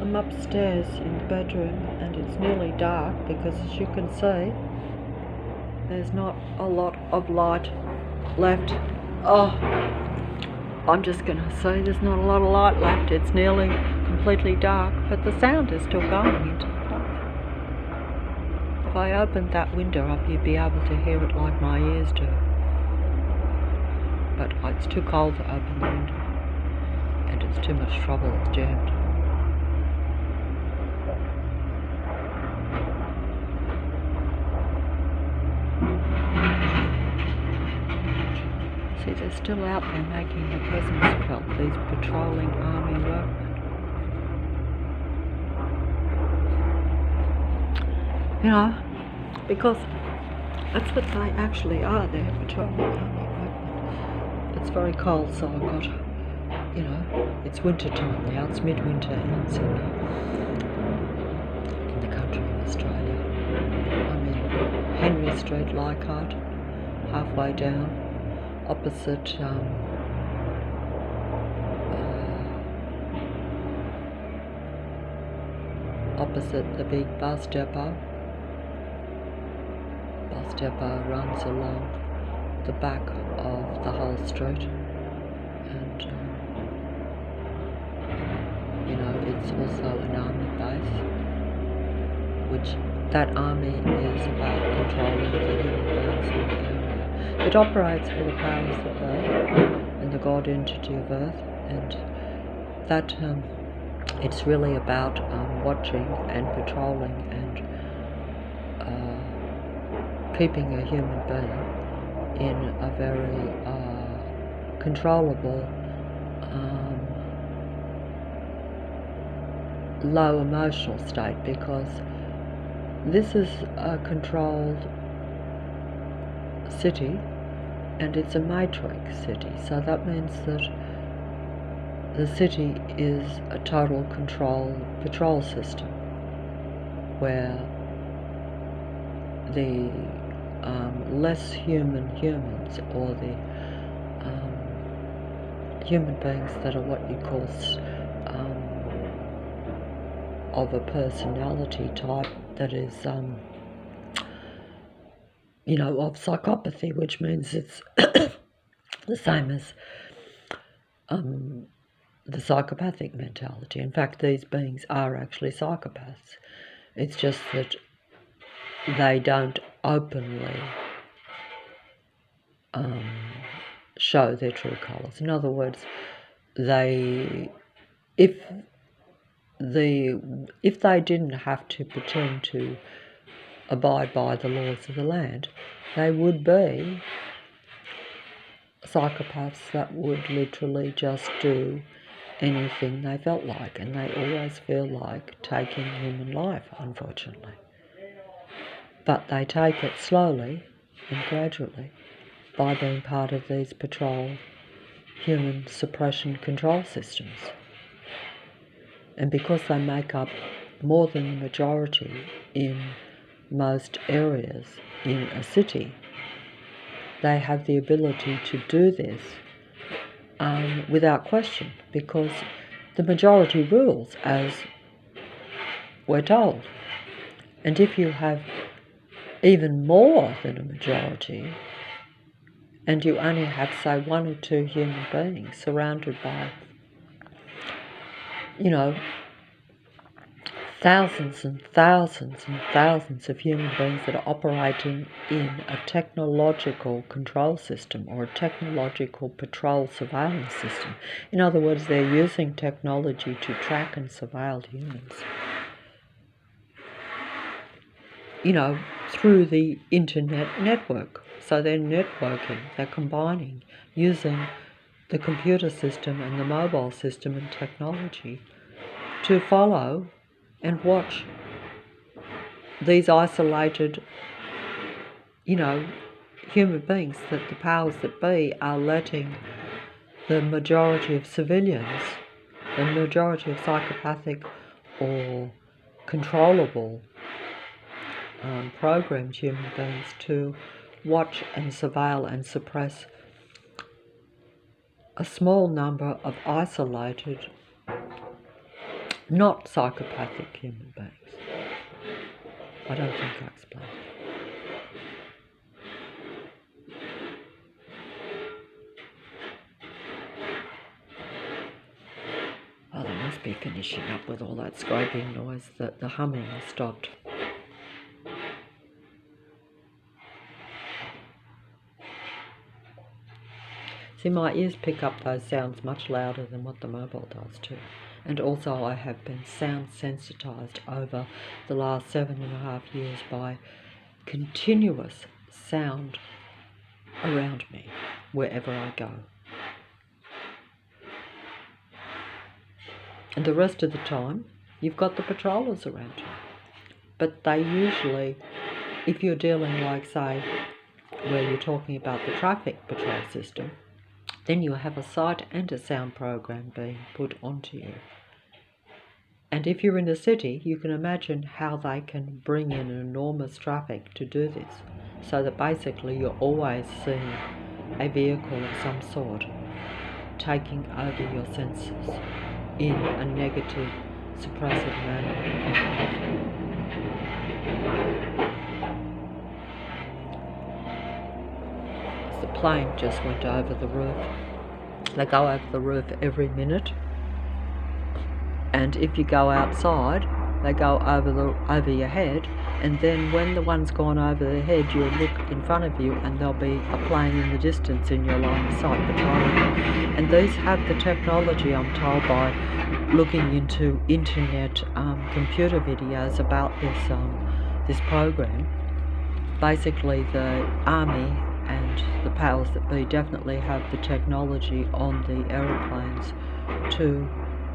I'm upstairs in the bedroom and it's nearly dark because, as you can see, there's not a lot of light left. Oh, I'm just going to say there's not a lot of light left. It's nearly completely dark, but the sound is still going into the place. If I opened that window up, you'd be able to hear it like my ears do. But it's too cold to open the window, and it's too much trouble, it's jammed. See, they're still out there making their presence felt, these patrolling army workmen. You know, because that's what they actually are, they're patrolling army workmen. It's very cold, so I've got, you know, it's winter time now, it's midwinter in Sydney, in the country of Australia. I'm in Henry Street, Leichhardt, halfway down, opposite opposite the big bus depot. Bus depot runs along the back of the whole street, and you know, it's also an army base, which that army is about controlling the human beings in the area. It operates for the powers that be and the God entity of Earth, and that it's really about watching and patrolling and keeping a human being in a very controllable, low emotional state, because this is a controlled city and it's a matrix city, so that means that the city is a total control patrol system where the less human humans, or the human beings that are what you call of a personality type that is you know, of psychopathy, which means it's the same as the psychopathic mentality. In fact, these beings are actually psychopaths. It's just that they don't openly show their true colours. In other words, if they didn't have to pretend to abide by the laws of the land, they would be psychopaths that would literally just do anything they felt like, and they always feel like taking human life, unfortunately. But they take it slowly and gradually by being part of these patrol human suppression control systems. And because they make up more than the majority in most areas in a city, they have the ability to do this without question, because the majority rules, as we're told. And if you have even more than a majority, and you only have, say, one or two human beings surrounded by, you know, thousands and thousands and thousands of human beings that are operating in a technological control system, or a technological patrol surveillance system. In other words, they're using technology to track and surveil humans, you know, through the internet network. So they're networking, they're combining, using the computer system and the mobile system and technology to follow and watch these isolated, you know, human beings that the powers that be are letting the majority of civilians, the majority of psychopathic or controllable programmed human beings to watch and surveil and suppress a small number of isolated not psychopathic human beings. I don't think I explained. Oh, they must be finishing up with all that scraping noise, that the humming has stopped. See, my ears pick up those sounds much louder than what the mobile does too. And also I have been sound sensitized over the last 7.5 years by continuous sound around me wherever I go. And the rest of the time, you've got the patrollers around you. But they usually, if you're dealing like, say, where you're talking about the traffic patrol system, then you have a sight and a sound program being put onto you. And if you're in a city, you can imagine how they can bring in enormous traffic to do this, so that basically you're always seeing a vehicle of some sort taking over your senses in a negative, suppressive manner. The plane just went over the roof. They go over the roof every minute, and if you go outside, they go over your head, and then when the one's gone over the head, you'll look in front of you and there'll be a plane in the distance in your line of sight patrolling. And these have the technology, I'm told, by looking into internet computer videos about this program. Basically, the army and the powers that be definitely have the technology on the aeroplanes to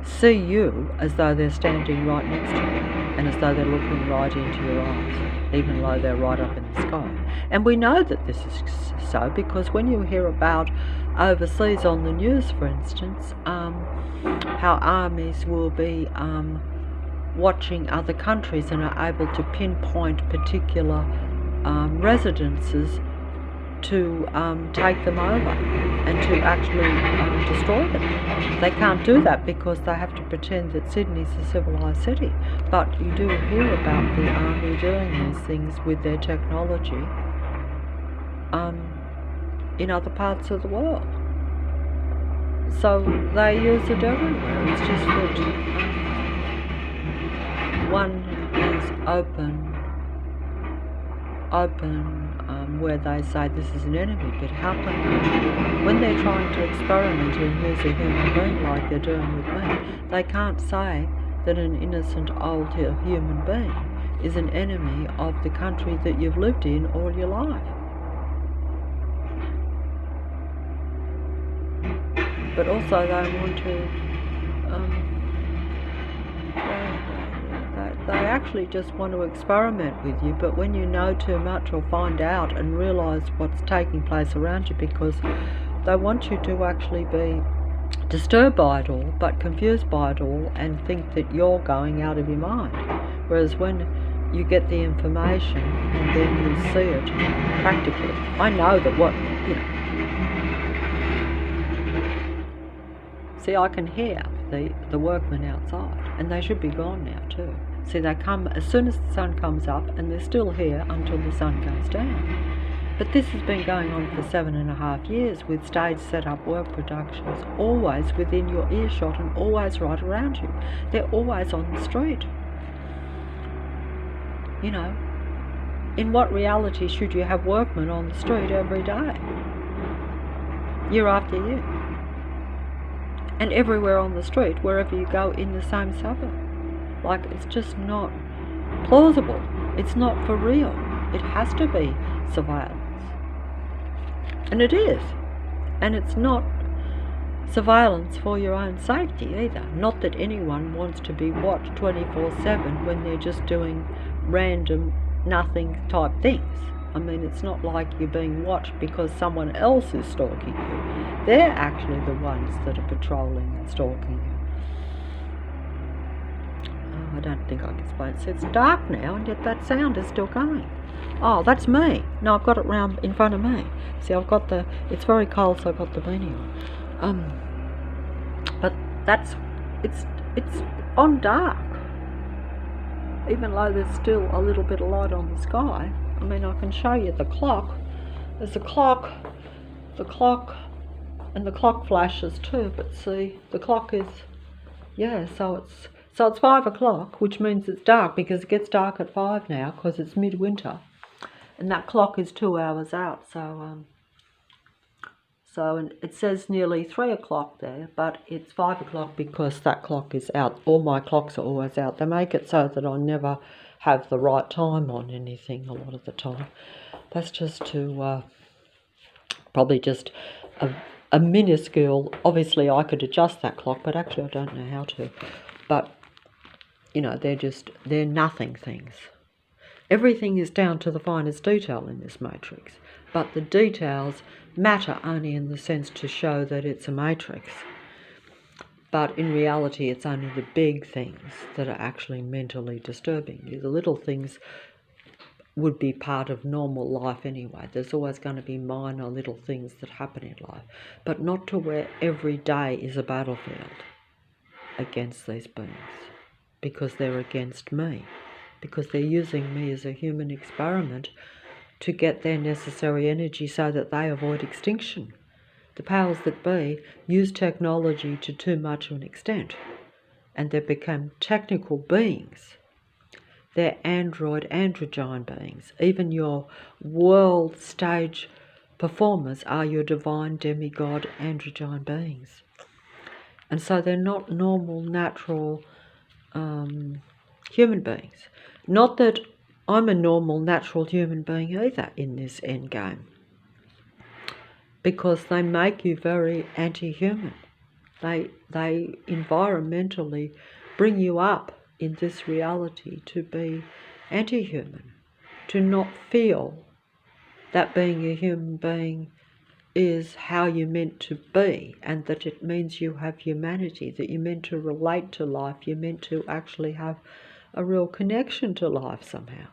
see you as though they're standing right next to you, and as though they're looking right into your eyes, even though they're right up in the sky. And we know that this is so because when you hear about overseas on the news, for instance, how armies will be watching other countries and are able to pinpoint particular residences to take them over and to actually destroy them. They can't do that because they have to pretend that Sydney's a civilised city. But you do hear about the army doing these things with their technology in other parts of the world. So they use it everywhere. It's just that one is open, where they say this is an enemy, but how can, when they're trying to experiment and use a human being like they're doing with me, they can't say that an innocent old human being is an enemy of the country that you've lived in all your life. But also they want to, they actually just want to experiment with you, but when you know too much or find out and realise what's taking place around you, because they want you to actually be disturbed by it all, but confused by it all, and think that you're going out of your mind. Whereas when you get the information and then you see it practically, I know that what, see, I can hear the workmen outside, and they should be gone now too. See, they come as soon as the sun comes up, and they're still here until the sun goes down. But this has been going on for 7.5 years with stage set-up work productions, always within your earshot and always right around you. They're always on the street. You know, in what reality should you have workmen on the street every day, year after year? And everywhere on the street, wherever you go in the same suburb. Like, it's just not plausible. It's not for real. It has to be surveillance. And it is. And it's not surveillance for your own safety either. Not that anyone wants to be watched 24/7 when they're just doing random nothing type things. I mean, it's not like you're being watched because someone else is stalking you. They're actually the ones that are patrolling and stalking you. Oh, I don't think I can explain it. So it's dark now, and yet that sound is still going. Oh, that's me. No, I've got it round in front of me. See, I've got it's very cold, so I've got the beanie on. But it's it's on dark, even though there's still a little bit of light on the sky. I mean, I can show you the clock. There's a clock, and the clock flashes too, but see, the clock is, yeah, so it's 5 o'clock, which means it's dark, because it gets dark at 5 now, because it's midwinter, and that clock is 2 hours out, so it says nearly 3 o'clock there, but it's 5 o'clock because that clock is out. All my clocks are always out. They make it so that I never have the right time on anything a lot of the time. That's just to, probably just a minuscule, obviously I could adjust that clock, but actually I don't know how to. But, you know, they're nothing things. Everything is down to the finest detail in this matrix, but the details matter only in the sense to show that it's a matrix. But in reality, it's only the big things that are actually mentally disturbing you. The little things would be part of normal life anyway. There's always going to be minor little things that happen in life, but not to where every day is a battlefield against these beings, because they're against me, because they're using me as a human experiment to get their necessary energy so that they avoid extinction. The powers that be use technology to too much of an extent, and they become technical beings. They're androgyne beings. Even your world stage performers are your divine demigod androgyne beings. And so they're not normal, natural human beings. Not that I'm a normal, natural human being either in this end game, because they make you very anti-human. They environmentally bring you up in this reality to be anti-human, to not feel that being a human being is how you're meant to be, and that it means you have humanity, that you're meant to relate to life, you're meant to actually have a real connection to life somehow.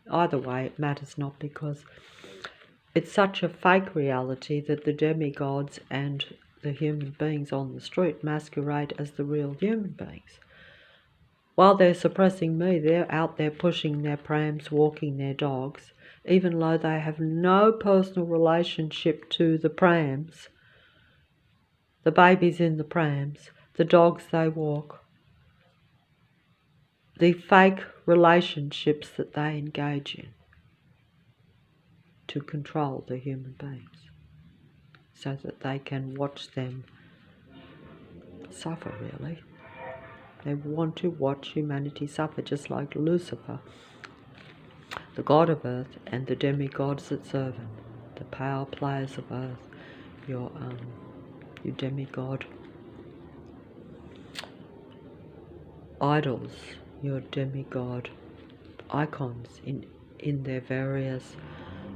Either way, it matters not, because it's such a fake reality that the demigods and the human beings on the street masquerade as the real human beings. While they're suppressing me, they're out there pushing their prams, walking their dogs, even though they have no personal relationship to the prams, the babies in the prams, the dogs they walk, the fake relationships that they engage in to control the human beings, so that they can watch them suffer, really. They want to watch humanity suffer, just like Lucifer, the god of earth, and the demigods that serve him, the power players of earth, your demigod idols, your demigod icons in their various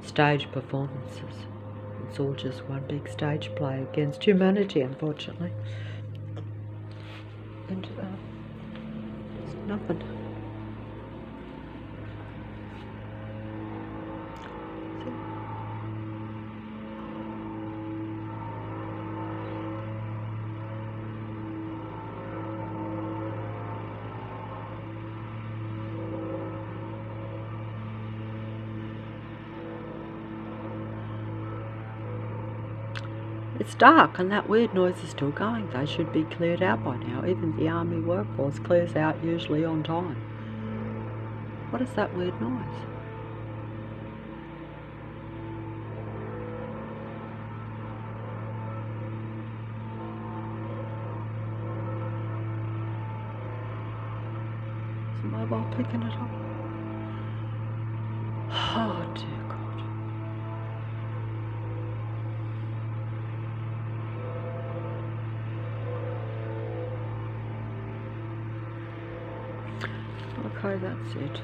stage performances. It's all just one big stage play against humanity, unfortunately. And there's nothing. It's dark and that weird noise is still going. They should be cleared out by now. Even the army workforce clears out usually on time. What is that weird noise? Is the mobile picking it up? Oh dear God. Okay, that's it.